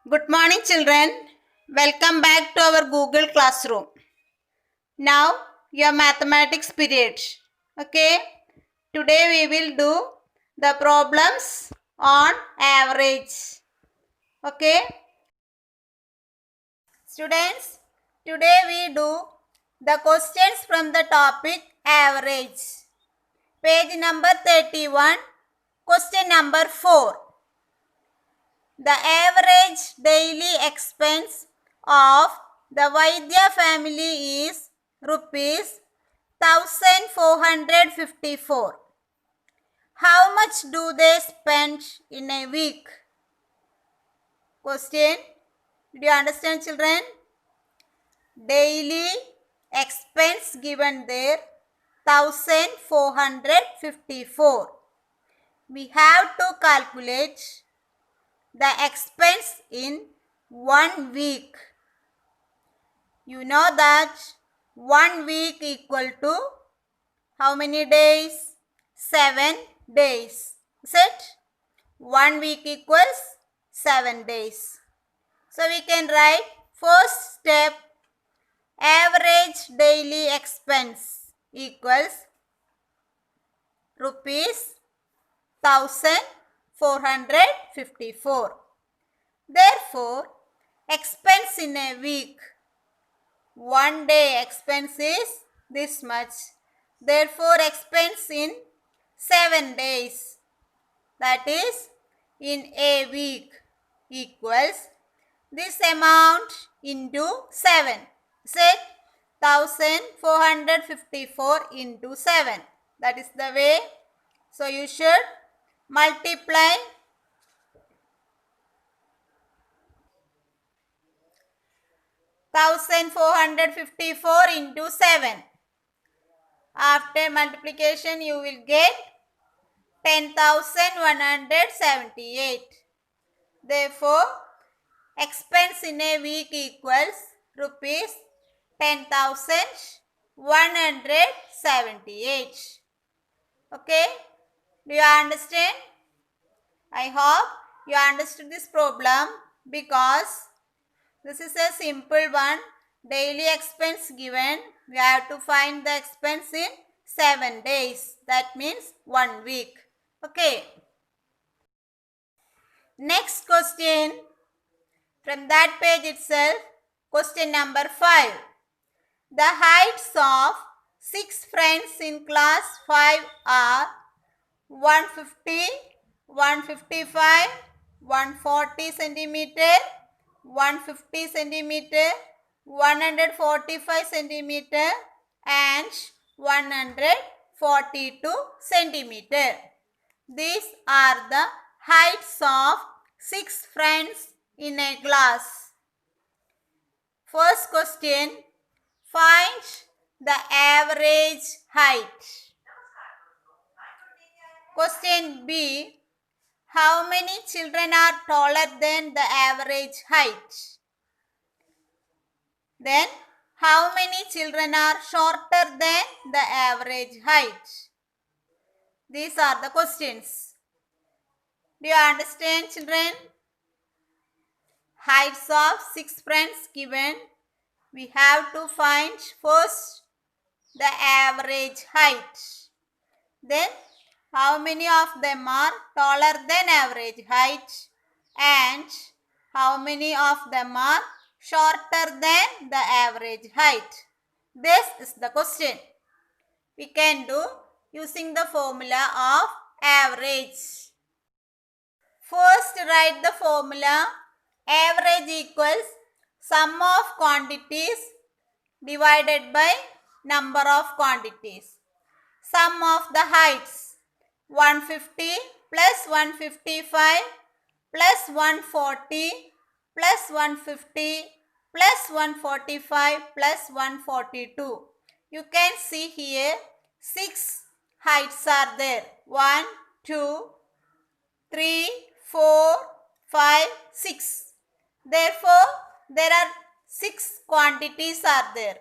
Good morning, children. Welcome back to our Google Classroom. Now, your mathematics period. Okay, today we will do the problems on average. Okay, students, today we do the questions from the topic average. Page number 31, question number 4. The average daily expense of the Vaidya family is rupees 1454. How much do they spend in a week? Question. Did you understand, children? Daily expense given there 1454. We have to calculate the expense in 1 week. You know that 1 week equal to how many days? 7 days. Is it? 1 week equals 7 days. So we can write first step, average daily expense equals rupees 1454. Therefore, expense in a week, 1 day expense is this much. Therefore, expense in 7 days, that is in a week, equals this amount into 7. Set 1454 into 7. That is the way. So, you should multiply 1454 into 7. After multiplication, you will get 10,178. Therefore, expense in a week equals rupees 10,178. Okay? Do you understand? I hope you understood this problem because this is a simple one. Daily expense given. We have to find the expense in 7 days. That means 1 week. Okay. Next question. From that page itself. Question number 5. The heights of 6 friends in class 5 are 150, 155, 140 centimeter, 150 centimeter, 145 centimeter and 142 centimeter. These are the heights of 6 friends in a class. First question, find the average height. Question B, how many children are taller than the average height? Then, how many children are shorter than the average height? These are the questions. Do you understand, children? Heights of 6 friends given. We have to find first the average height. Then, how many of them are taller than average height and how many of them are shorter than the average height? This is the question. We can do using the formula of average. First, write the formula. Average equals sum of quantities divided by number of quantities. Sum of the heights, 150 plus 155 plus 140 plus 150 plus 145 plus 142. You can see here 6 heights are there. 1, 2, 3, 4, 5, 6. Therefore, there are 6 quantities are there.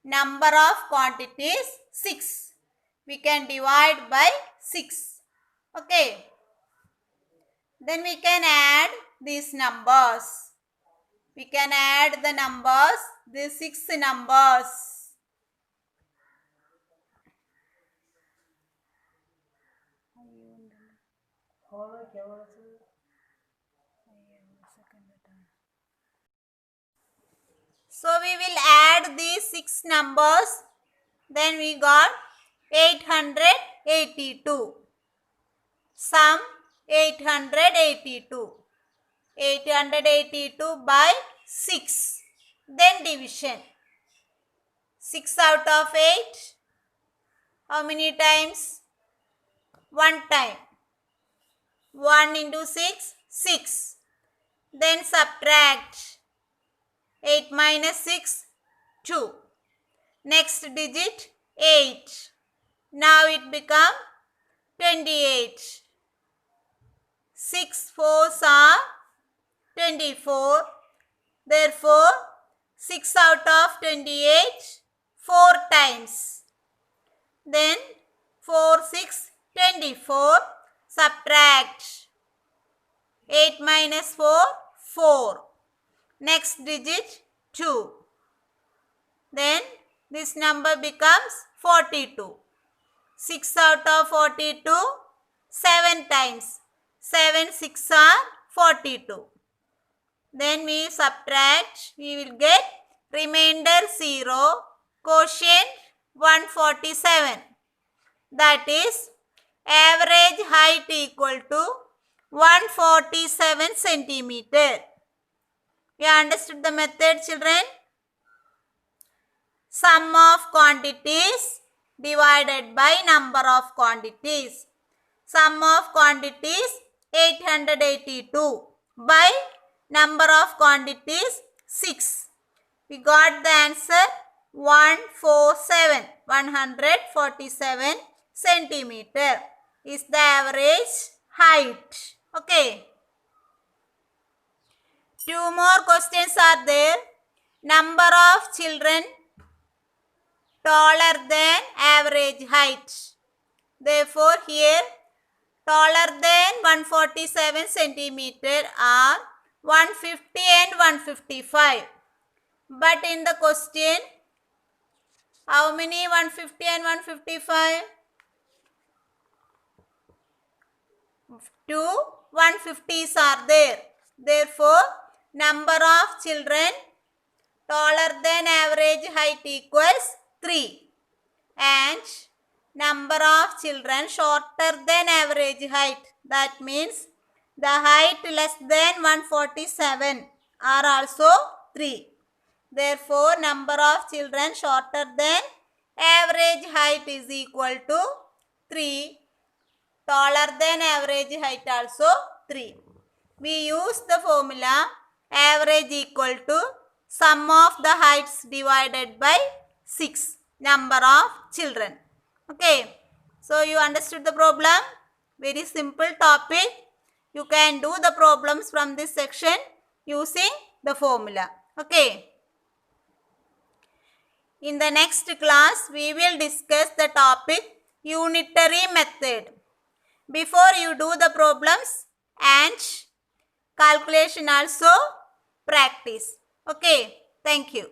Number of quantities 6. We can divide by 6. Okay. Then we can add these numbers. We can add the numbers, these 6 numbers. So we will add these 6 numbers. Then we got 882. Sum 882. 882 by 6. Then division. 6 out of 8. How many times? 1 time. 1 into 6, 6. Then subtract. 8 minus 6, 2. Next digit, 8. Now it becomes 28. 6 4s are 24. Therefore, 6 out of 28, 4 times. Then 4, 6, 24. Subtract. 8 minus 4, 4. Next digit, 2. Then this number becomes 42. 6 out of 42, 7 times. 7, 6 are 42. Then we subtract, we will get remainder 0, quotient 147. That is average height equal to 147 centimeter. You understood the method, children? Sum of quantities divided by number of quantities. Sum of quantities 882 by number of quantities 6. We got the answer 147 centimeter is the average height. Okay. 2 more questions are there. Number of children taller than average height. Therefore, here taller than 147 centimeter are 150 and 155. But in the question, how many 150 and 155? 2 150s are there. Therefore, number of children taller than average height equals 3. And number of children shorter than average height, that means the height less than 147 are also 3. Therefore, number of children shorter than average height is equal to 3. Taller than average height also 3. We use the formula average equal to sum of the heights divided by 6 number of children. Okay. So you understood the problem? Very simple topic. You can do the problems from this section using the formula. Okay. In the next class, we will discuss the topic unitary method. Before you do the problems and calculation also practice. Okay. Thank you.